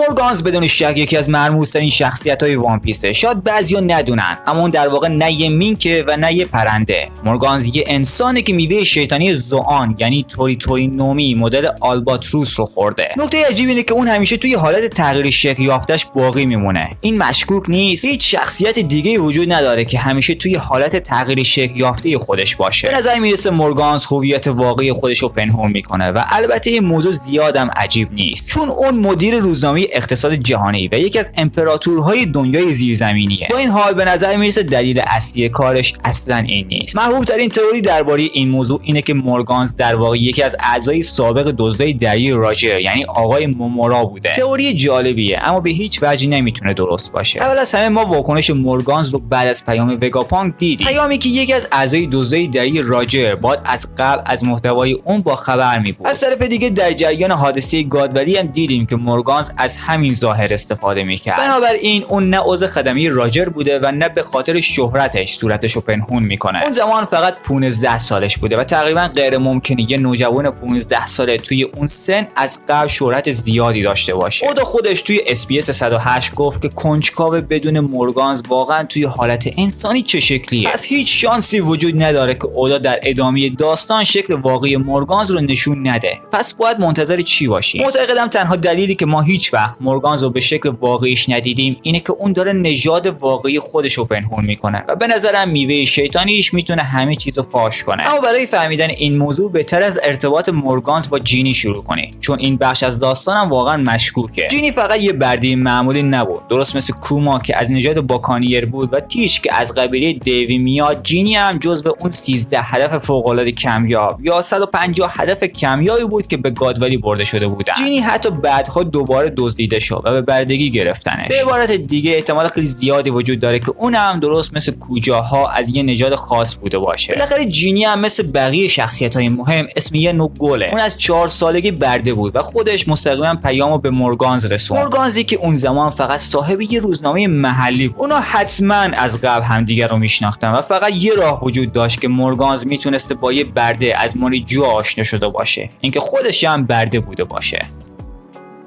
مورگانز بدون شک یکی از مرموزترین شخصیت‌های وان پیسه. شاید بعضیا ندونن، اما اون در واقع نه یه مینکه و نه یه پرنده. مورگانز یه انسانه که میوه شیطانی زوآن یعنی توری نومی مدل آلباتروس رو خورده. نکته عجیب اینه که اون همیشه توی حالت تغییر شکل یافتش باقی میمونه. این مشکوک نیست. هیچ شخصیت دیگه وجود نداره که همیشه توی حالت تغییر شکل یافته خودش باشه. به نظر میرسه مورگانز هویت واقعی خودش رو پنهون میکنه و البته این موضوع زیادم عجیب نیست، چون اون مدیر روزنامه اقتصاد جهانی و یکی از امپراتورهای دنیای زیرزمینیه. با این حال به نظر میرسه دلیل اصلی کارش اصلا این نیست. محبوب ترین تئوری درباره این موضوع اینه که مورگانز در واقع یکی از اعضای سابق دزدای دریای راجر یعنی آقای مومورا بوده. تئوری جالبیه اما به هیچ وجهی نمیتونه درست باشه. اول از همه ما واکنش مورگانز رو بعد از پیام وگاپانک دیدیم، پیامی که یکی از اعضای دزدای دریای راجر باید از قبل از محتوای اون با خبر می بود. از طرف دیگه در جریان حادثه گادولی هم دیدیم که مورگانز از همین ظاهر استفاده میکرد. بنابراین اون نه عضو خدمه راجر بوده و نه به خاطر شهرتش صورتشو پنهون میکنه. اون زمان فقط 15 سالش بوده و تقریبا غیر ممکنه یه نوجوان 15 ساله توی اون سن از قبل شهرت زیادی داشته باشه. اودا خودش توی SBS 108 گفت که کنجکاو بدون مورگانز واقعا توی حالت انسانی چه شکلیه. پس هیچ شانسی وجود نداره که اودا در ادامه داستان شکل واقعی مورگانز رو نشون نده. پس باید منتظر چی باشیم؟ معتقدم تنها دلیلی که ما هیچ وقت مورگانز رو به شکل واقعیش ندیدیم اینه که اون داره نژاد واقعی خودش رو پنهون میکنه و به نظرم میوه شیطانیش میتونه همه چیزو فاش کنه. اما برای فهمیدن این موضوع بهتر از ارتباط مورگانز با جینی شروع کنیم، چون این بخش از داستانم واقعا مشکوکه. جینی فقط یه بردی معمولی نبود، درست مثل کوما که از نژاد باکانیر بود و تیش که از قبیله دیوی میاد. جینی هم جزو اون 13 هدف فوق العاده کمیاب یا 150 هدف کمیابی بود که به گادولی برده شده بودن. جینی حتی بعدها دوباره دزدیده شد و به بردگی گرفتنش. به عبارت دیگه احتمال خیلی زیادی وجود داره که اون هم درست مثل کوجاها از یه نژاد خاص بوده باشه. بالاخره جینی هم مثل بقیه شخصیت‌های مهم اسم یه نوع گله. اون از 4 سالگی برده بود و خودش مستقیما پیامو به مورگانز رسوند. مورگانزی که اون زمان فقط صاحب یه روزنامه محلی بود. اونا حتما از قبل همدیگه رو میشناختن و فقط یه راه وجود داشت که مورگانز میتونسته با یه برده از ماری جو آشنا شده باشه، اینکه خودش هم برده بوده باشه.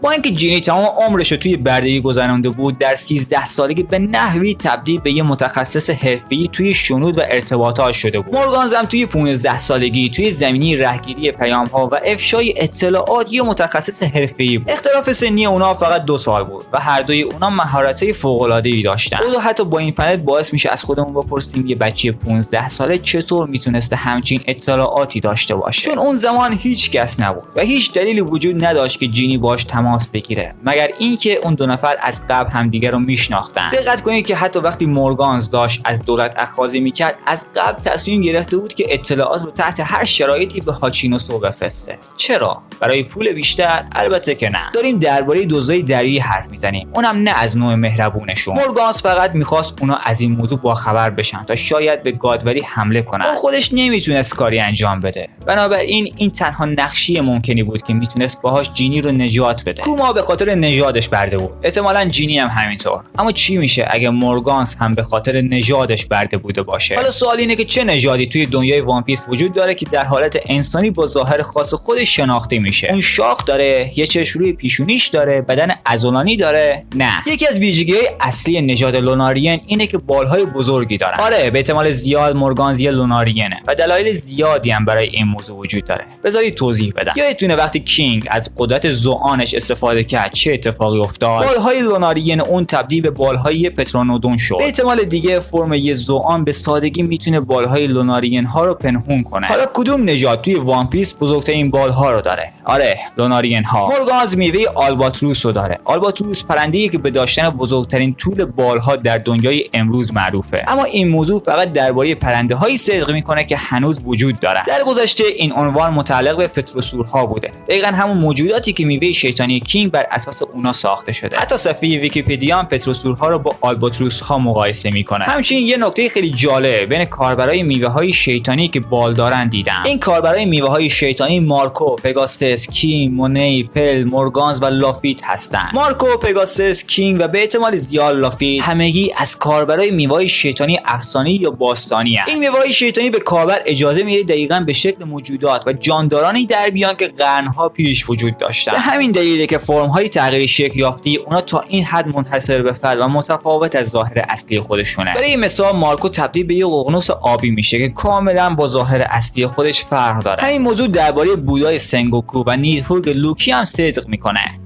با اینکه جینی تمام عمرش رو توی بردگی گذرانده بود، در 13 سالگی به نحوی تبدیل به یه متخصص حرفه‌ای توی شنود و ارتباطات شده بود. مورگانز هم توی 15 سالگی توی زمینه رهگیری پیام‌ها و افشای اطلاعات یه متخصص حرفه‌ای بود. اختلاف سنی اونا فقط 2 سال بود و هر دوی اونا مهارت‌های فوق‌العاده‌ای داشتن. او حتی با این پنت باعث میشه از خودمون بپرسیم یه بچه 15 ساله چطور میتونسته همچین اطلاعاتی داشته باشه، چون اون زمان هیچ کس نبود و هیچ دلیلی وجود نداشت که جینی باش تماس بگیره مگر اینکه اون دو نفر از قبل همدیگه رو میشناختن. دقت کنید که حتی وقتی مورگانز داشت از دولت اخاذی میکرد، از قبل تصمیم گرفته بود که اطلاعات رو تحت هر شرایطی به هاچینوسو بفرسته. چرا؟ برای پول بیشتر؟ البته که نه. داریم درباره دزدای دریایی حرف میزنیم، اونم نه از نوع مهربونشون. مورگانز فقط میخواست اونا از این موضوع با خبر بشن تا شاید به گادولی حمله کنن. اون خودش نمیتونست کاری انجام بده، بنابراین این تنها نقشی ممکنی بود که میتونست باهاش جینی رو نجات بده. کوما به خاطر نژادش برده بود، احتمالاً جینی هم همینطور. اما چی میشه اگه مورگانز هم به خاطر نژادش برده بوده باشه؟ حالا سوال اینه که چه نژادی توی دنیای وان پیس وجود داره که در حالت انسانی با ظاهر خاص خودش شناخته میشه؟ اون شاخ داره، یه چشم روی پیشونیش داره، بدن عضلانی داره؟ نه. یکی از ویژگی‌های اصلی نژاد لونارین اینه که بالهای بزرگی دارن. آره، به احتمال زیاد مورگانز یه لونارینه و دلایل زیادی هم برای این موضوع وجود داره. بذارید توضیح بدم. یادتونه وقتی کینگ از قدرت زوآنش استفاده کرد چه اتفاقی افتاد؟ بالهای لونارین اون تبدیل به بالهای پترانودون شد. به احتمال دیگه فرم یه زوآن به سادگی میتونه بالهای لونارین ها رو پنهون کنه. حالا کدوم نژاد توی وان پیس بزرگترین بالها رو داره؟ آره، لونارین ها. مورگانز میوه آلباتروس رو داره. آلباتروس پرنده‌ای که به داشتن بزرگترین طول بالها در دنیای امروز معروفه. اما این موضوع فقط درباره پرنده‌هایی صدق میکنه که هنوز وجود دارن. در گذشته این عنوان متعلق به پتروسورها بوده. دقیقاً همون موجوداتی که میوه شیطانی کینگ بر اساس اونا ساخته شده. حتی صفحه ویکی‌پدیا هم پتروسورها رو با آلباتروس ها مقایسه میکنه. همچنین یه نکته خیلی جالب بین کاربرای میوه‌های شیطانی که بال دارن دیدم. این کاربرای میوه‌های شیطانی مارکو، پگاسس، کینگ، مونی، پل، مورگانز و لافیت هستن. مارکو، پگاسس، کینگ و به احتمال زیاد لافیت همگی از کاربرای میوه‌های شیطانی افسانه‌ای یا باستانی هست. این میوه‌های شیطانی به کاربر اجازه میده دقیقاً به شکل موجودات و جاندارانی در بیان که قرن‌ها پیش وجود داشتن. به همین دلیله که فرم‌های تغییر شکل یافته اونا تا این حد منحصر به فرد و متفاوت از ظاهر اصلی خودشونه. برای مثال مارکو تبدیل به یه ققنوس آبی میشه که کاملاً با ظاهر اصلی خودش فرق داره. همین موضوع درباره بودای سنگوکو و نیدهوگ لوکی هم صدق میکنه.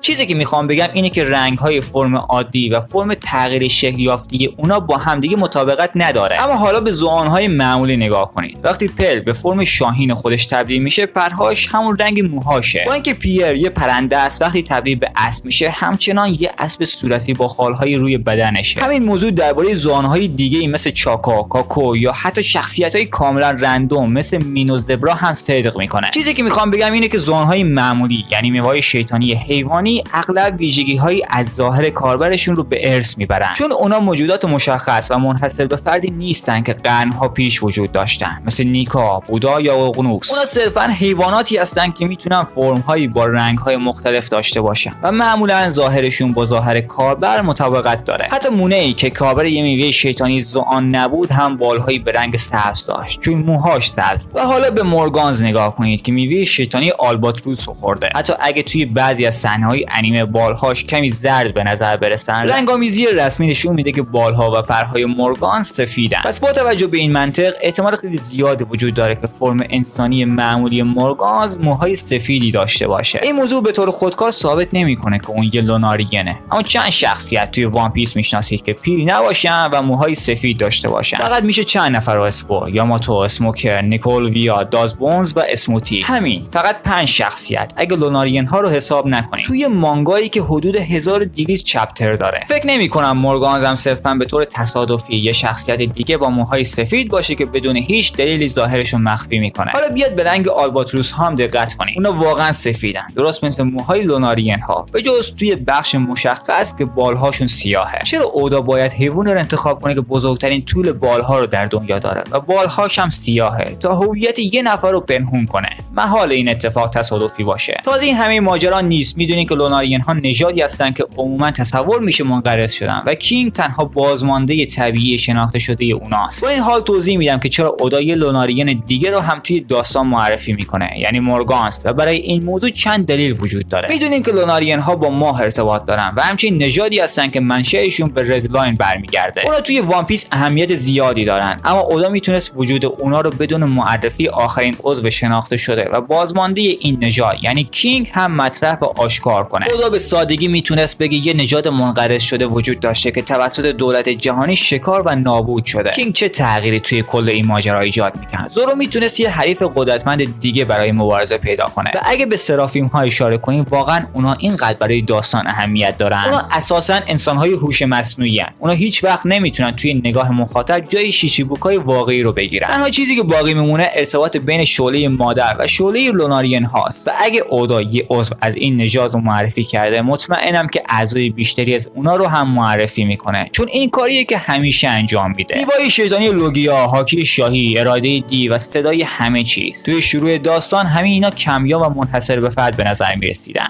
چیزی که میخوام بگم اینه که رنگ‌های فرم عادی و فرم تغییر شکل یافته اونا با همدیگه مطابقت نداره. اما حالا به زوآن‌های معمولی نگاه کنید. وقتی پل به فرم شاهین خودش تبدیل میشه، پرهاش همون رنگ موهاشه. با اینکه پیر یه پرنده است، وقتی تبدیل به اسب میشه، همچنان یه اسب صورتی با خالهای روی بدنشه. همین موضوع درباره زوآن‌های دیگه‌ای مثل چاکا، کاکو یا حتی شخصیت‌های کاملا رندوم مثل مینو زبرا هم صدق میکنه. چیزی که میخوام بگم اینه که زوآن‌های معمولی یعنی میوه‌های شیطانی حیوانی اغلب ویژگی‌های از ظاهر کاربرشون رو به ارث میبرن، چون اونا موجودات مشخص و منحصر به فردی نیستن که قرن‌ها پیش وجود داشتن، مثل نیکا، بودا یا ققنوس. اونا صرفاً حیواناتی هستن که میتونن فرم‌هایی با رنگ‌های مختلف داشته باشن و معمولاً ظاهرشون با ظاهر کاربر مطابقت داره. حتی مونه‌ای که کاربر یه میوه شیطانی زوآن نبود هم بالهایی به رنگ سبز داشت، چون موهاش سبز. و حالا به مورگانز نگاه کنید که میوه شیطانی آلباتروس خورده. حتی اگه توی بعضی از صحنه‌های انیمه بالهاش کمی زرد به نظر برسن، رنگامیزی رسمی نشون میده که بالها و پرهای مورگان سفیدن. پس با توجه به این منطق احتمال خیلی زیادی وجود داره که فرم انسانی معمولی مورگانز موهای سفیدی داشته باشه. این موضوع به طور خودکار ثابت نمیکنه که اون یه لوناریگنه، اما چند شخصیت توی وان پیس میشناسید که پیری نباشن و موهای سفید داشته باشن. فقط میشه چند نفر رو اسپور: یاماتو، اسموکر، نیکول ویا، دازبونز و اسموتی. همین، فقط 5 شخصیت اگه لوناریگن ها رو حساب نکنیم. توی مانگایی که حدود 1200 چپتر داره. فکر نمی‌کنم مورگانز هم صرفاً به طور تصادفی یه شخصیت دیگه با موهای سفید باشه که بدون هیچ دلیلی ظاهرش رو مخفی میکنه. حالا بیاد به رنگ آلباتروس هم دقت کنید. اونا واقعاً سفیدن، درست مثل موهای لوناریگن ها، به جز توی بخش مشخص که بالهاشون سیاهه. چرا اودا باید حیوانی رو انتخاب کنه که بزرگترین طول بالها رو در دنیا داره و بالهاش هم سیاهه تا هویت یه نفر رو پنهون کنه؟ محال این اتفاق تصادفی باشه. تازه این همه ماجرا نیست. میدونین که لوناریگن ها نژادی هستن که عموما تصور میشه منقرض شدن و کینگ تنها بازمانده طبیعی شناخته شده اوناست. با این حال توضیح میدم که چرا اودا یه لوناریگن دیگه رو هم توی داستان معرفی میکنه، یعنی مورگانز، و برای این موضوع چند دلیل وجود داره. میدونین که لوناریگن ها با ماه ارتباط دارن و همچنین نژادی هستن که منشأشون به ردلاین برمیگرده. اونا توی وان پیس اهمیت زیادی دارن، اما اودا میتونست وجود اونا رو بدون معرفی آخرین عضو شناخته شده و بازمانده این نژاد یعنی کینگ هم مطرح و آشکار کنه. اودا به سادگی میتونست بگه یه نژاد منقرض شده وجود داشته که توسط دولت جهانی شکار و نابود شده. کینگ چه تغییری توی کل این ماجرا ایجاد میکنه؟ زورو میتونست یه حریف قدرتمند دیگه برای مبارزه پیدا کنه و اگه به سرافیم ها اشاره کنیم، واقعا اونا اینقدر برای داستان اهمیت دارن. اونا اساسا انسان‌های هوش مصنوعی ان. اونا هیچ وقت نمیتونن توی نگاه مخاطب جای شیشیبوکای واقعی رو بگیرن. تنها چیزی که باقی میمونه ارتباط بین شعله مادر و شعله لوناریگن هاست و اگه اودا یه عضو از این نژاد رو معرفی کرده، مطمئنم که اعضای بیشتری از اونا رو هم معرفی میکنه، چون این کاریه که همیشه انجام میده. میوه‌های شیطانی لوگیا، هاکی شاهی، اراده دی و صدای همه چیز توی شروع داستان، همه اینا کمیاب و منحصر به فرد به نظر میرسیدن.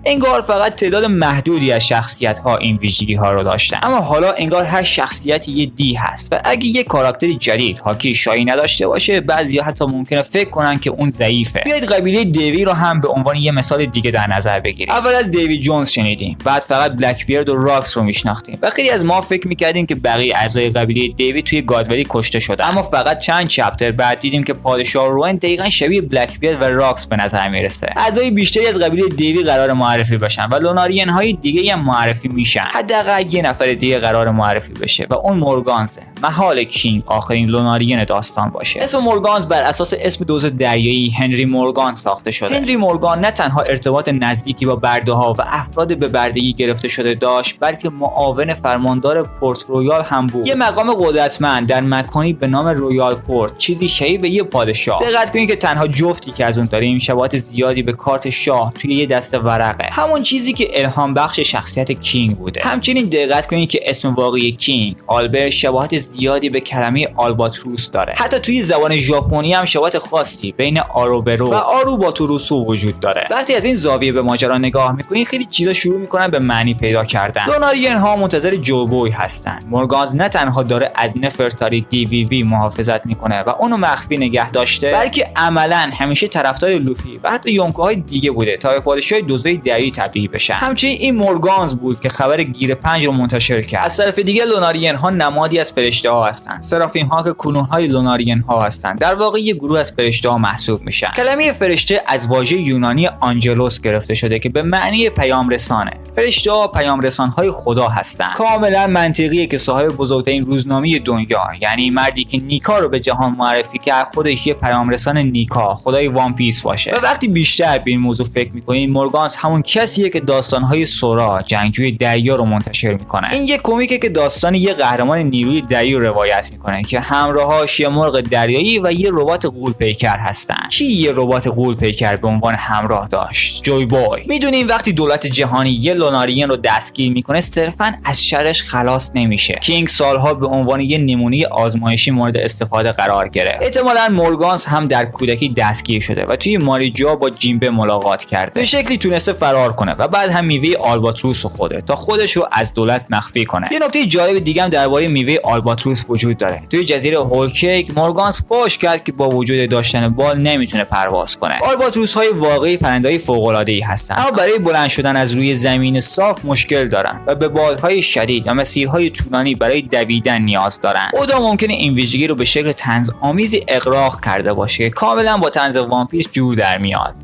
انگار فقط تعداد محدودی از شخصیت‌ها این ویژگی‌ها رو داشتن، اما حالا انگار هر شخصیتی یه دی هست و اگه یه کاراکتری جدید هاکی شاهی نداشته باشه، بعضیا حتی ممکنه فکر کنن که اون ضعیفه. بیاید قبیله دیوی رو هم به عنوان یه مثال دیگه در نظر بگیریم. اول از دیوید جونز شنیدیم، بعد فقط بلک بیرد و راکس رو میشناختیم و خیلی از ما فکر می‌کردیم که بقیه اعضای قبیله دیوی توی گادوری کشته شدن، اما فقط چند چپتر بعد دیدیم که پادشاه روئن دقیقاً شبیه بلک بیرد و راکس به نظر میرسه. اعضای بیشتری از قبیله دیوی قرار معرفی بشن و لوناریگن های دیگه هم معرفی میشن. حداقل یه نفر دیگه قرار معرفی بشه و اون مورگانزه. محال کینگ آخرین لوناریگن داستان باشه. اسم مورگانز بر اساس اسم دوز دریایی هنری مورگان ساخته شده. هنری مورگان نه تنها ارتباط نزدیکی با برده‌ها و افراد به بردگی گرفته شده داشت، بلکه معاون فرماندار پورت رویال هم بود. یه مقام قدرتمند در مکانی به نام رویال پورت، چیزی شبیه به یه پادشاه. دقت کنید که تنها جفتی که از اون داریم شباهت زیادی به کارت شاه توی یه دسته ورقه. همون چیزی که الهام بخش شخصیت کینگ بوده. همچنین دقت کنید که اسم واقعی کینگ آلبرت شباهت زیادی به کلمه آلباتروس داره. حتی توی زبان ژاپنی هم شباهت خاصی بین آروبرو و آروباتوروسو وجود داره. وقتی از این زاویه به ماجرا نگاه میکنید خیلی چیزا شروع میکنن به معنی پیدا کردن. لونارین ها منتظر جوبوی هستن. مورگانز نه تنها داره از نفرتاری DVV محافظت میکنه و اونو مخفی نگه داشته، بلکه عملاً همیشه طرفدار لوفی و حتی یونکوهای دیگه بوده تا به پادشاه دوزای دریایی تبدیل بشن. همچنین این مورگانز بود که خبر گیر 5 رو منتشر کرد. از طرف دیگه لونارین ها نمادی از فرشته ها هستن. سرافیم ها که کنون های لونارین ها هستن در واقع یه گروه از فرشته ها محسوب میشن. کلمه فرشته از واژه یونانی آنجلوس گرفته شده که به معنی پیام رسانه. فرشته ها پیام رسان های خدا هستن. کاملا منطقیه که صاحب بزرگترین روزنامه دنیا، یعنی مردی که نیکا رو به جهان معرفی کرد، خودش یه پیام رسان نیکا، خدای وان پیس باشه. و وقتی بیشتر به این موضوع فکر میکنین، مورگانز همون کسیه که داستانهای سورا، جنگجوی دریا رو منتشر میکنه. این یه کمیکه که داستان یه قهرمان نیروی دریایی رو روایت میکنه که همراهاش یه مرغ دریایی و یه ربات غول‌پیکر هستن. کی یه ربات غول‌پیکر به عنوان همراه داشت؟ جوی بوی. میدونین وقتی دولت جهانی یه لونارین رو دستگیر میکنه، صرفاً از شرش خلاص نمیشه. کینگ سالها به عنوان یه نمونه آزمایشی مورد استفاده قرار گرفت. احتمالاً مورگانز هم در کودکی دستگیر شده و توی ماریجوا با جیمبه ملاقات کرده. به شکلی تونسته فرار کنه و بعد هم میوه آلباتروس رو خوده تا خودش رو از دولت مخفی کنه. یه نکته جالب دیگه هم درباره میوه آلباتروس وجود داره. توی جزیره هولکیک مورگانز فاش کرد که با وجود داشتن بال نمیتونه پرواز کنه. آلباتروس های واقعی پرنده‌های فوق‌العاده‌ای هستن، اما برای بلند شدن از روی زمین صاف مشکل دارن و به بالهای شدید و مسیرهای طولانی برای دویدن نیاز دارن. اودا ممکنه این ویژگی رو به شکل طنزآمیزی اغراق کرده باشه که کاملا با طنز وان پیس جور در میاد.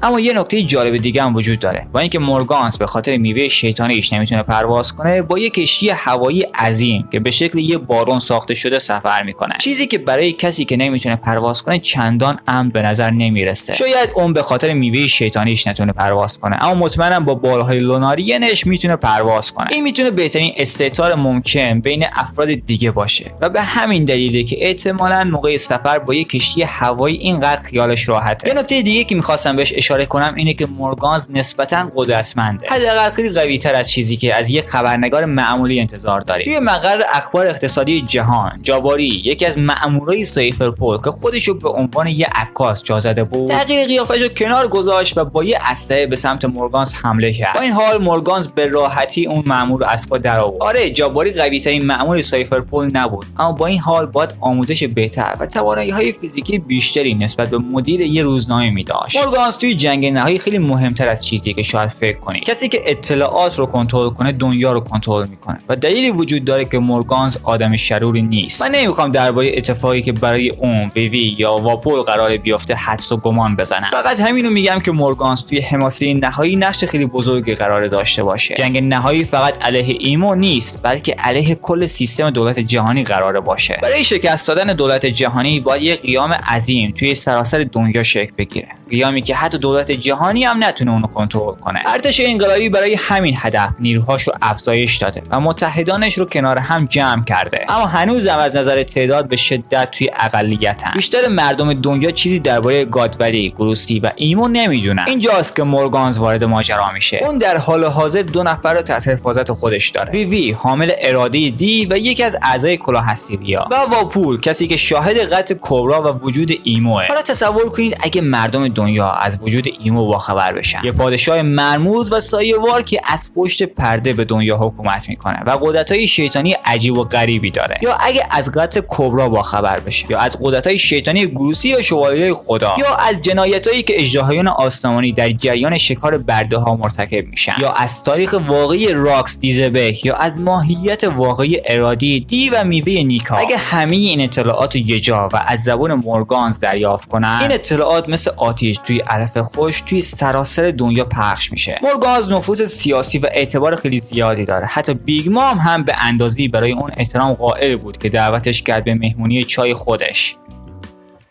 اما یه نکته جالب دیگه هم وجود داره. با اینکه مورگانز به خاطر میوه شیطانیش نمیتونه پرواز کنه، با یک کشتی هوایی عظیم که به شکل یه بارون ساخته شده سفر میکنه، چیزی که برای کسی که نمیتونه پرواز کنه چندان امن به نظر نمیرسه. شاید اون به خاطر میوه شیطانیش نتونه پرواز کنه، اما مطمئنم با بالهای لونارینش میتونه پرواز کنه. این میتونه بهترین استعطار ممکن بین افراد دیگه باشه و به همین دلیله که احتمالاً موقع سفر با یک کشتی هوایی اینقدر خیالش راحته. یه نکته دیگه که می‌خواستم بهش اشاره کنم اینه که مورگانز نسبتاً قدرتمنده، حداقل خیلی قوی‌تر از چیزی که از یک خبرنگار معمولی انتظار دارید. توی مقر اخبار اقتصادی جهان، جاباری، یکی از مأمورای سایفرپول که خودشو به عنوان یک عکاس جا زده بود، تغییر قیافه‌شو کنار گذاشت و با یه اسلحه به سمت مورگانز حمله کرد. با این حال مورگانز به راحتی اون مأمور رو از پا درآورد. آره، جاباری قوی‌ترین مأمور سایفرپول نبود، اما با این حال باید آموزش بهتر و توانایی‌های فیزیکی بیشتری نسبت به مدیر یه روزنامه می‌داشت. مورگانز توی جنگ نهایی خیلی مهمتر از چیزیه که شاید فکر کنید. کسی که اطلاعات رو کنترل کنه دنیا رو کنترل میکنه و دلیلی وجود داره که مورگانز آدم شروری نیست. من نمیخوام درباره اتفاقی که برای اون ویوی یا واپول قراره بیفته حدس و گمان بزنم. فقط همینو میگم که مورگانز توی حماسه نهایی نقش خیلی بزرگی قراره داشته باشه. جنگ نهایی فقط علیه ایمو نیست، بلکه علیه کل سیستم دولت جهانی قراره باشه. برای شکست دادن دولت جهانی باید یه قیام عظیم توی سراسر دنیا شکل بگیره. قیامی که حتی دولت جهانی هم نتونه اونو کنترل کنه. ارتش انقلابی برای همین هدف نیروهاش رو افزایش داده و متحدانش رو کنار هم جمع کرده، اما هنوزم از نظر تعداد به شدت توی اقلیتن. بیشتر مردم دنیا چیزی درباره گادوری، گروسی و ایمو نمیدونن. اینجاست که مورگانز وارد ماجرا میشه. اون در حال حاضر 2 نفر رو تحت حفاظت خودش داره. ویوی حامل اراده دی و یکی از اعضای کلاه هستیریا، و واپول کسی که شاهد قتل کبرا و وجود ایموه. حالا تصور کنید اگه مردم دنیا از وجود ایمو باخبر بشن، یه پادشاه مرموز و سایه‌وار که از پشت پرده به دنیا حکومت میکنه و قدرت‌های شیطانی عجیب و غریبی داره، یا اگه از قتل کبرا باخبر بشه، یا از قدرت‌های شیطانی گروسی و شوالیه‌های خدا، یا از جنایتایی که اژدهایان آسمانی در جریان شکار برده‌ها مرتکب میشن، یا از تاریخ واقعی راکس دیزبک، یا از ماهیت واقعی ارادی دی و میوه نیکا. اگه همه این اطلاعات رو یه جا و از زبان مورگانز دریافت کنن، این اطلاعات مثل آتش توی علف خوش توی سراسر دنیا پخش میشه. مورگانز نفوذ سیاسی و اعتبار خیلی زیادی داره. حتی بیگ مام هم به اندازه‌ای برای اون احترام قائل بود که دعوتش کرد به مهمونی چای خودش.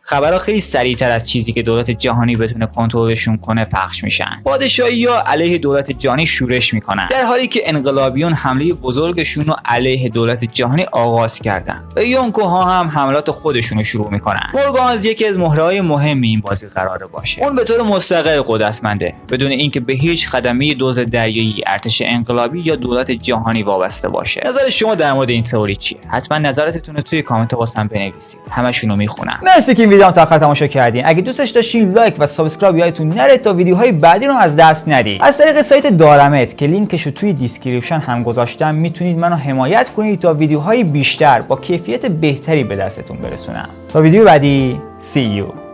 خبرها خیلی سریعتر از چیزی که دولت جهانی بتونه کنترلشون کنه پخش میشن. پادشاهی‌ها علیه دولت جهانی شورش میکنن، در حالی که انقلابیون حمله بزرگشون رو علیه دولت جهانی آغاز کردن و یونکوها هم حملات خودشون رو شروع میکنن. مورگانز یکی از مهره‌های مهم این بازی قراره باشه. اون به طور مستقل قدرتمنده بدون اینکه به هیچ خدمه دزد دریایی، ارتش انقلابی یا دولت جهانی وابسته باشه. نظر شما در مورد این تئوری چیه؟ حتما نظرتتون رو توی کامنت واسم بنویسید. همشون رو میخونم. مرسی که این ویدیو تا آخر تماشا کردین. اگه دوستش داشتین لایک و سابسکرایب یادتون نره تا ویدیوهای بعدی رو از دست ندید. از طریق سایت دارمت که لینکش رو توی دیسکریپشن هم گذاشتم میتونید منو حمایت کنید تا ویدیوهای بیشتر با کیفیت بهتری به دستتون برسونم. تا ویدیو بعدی see you.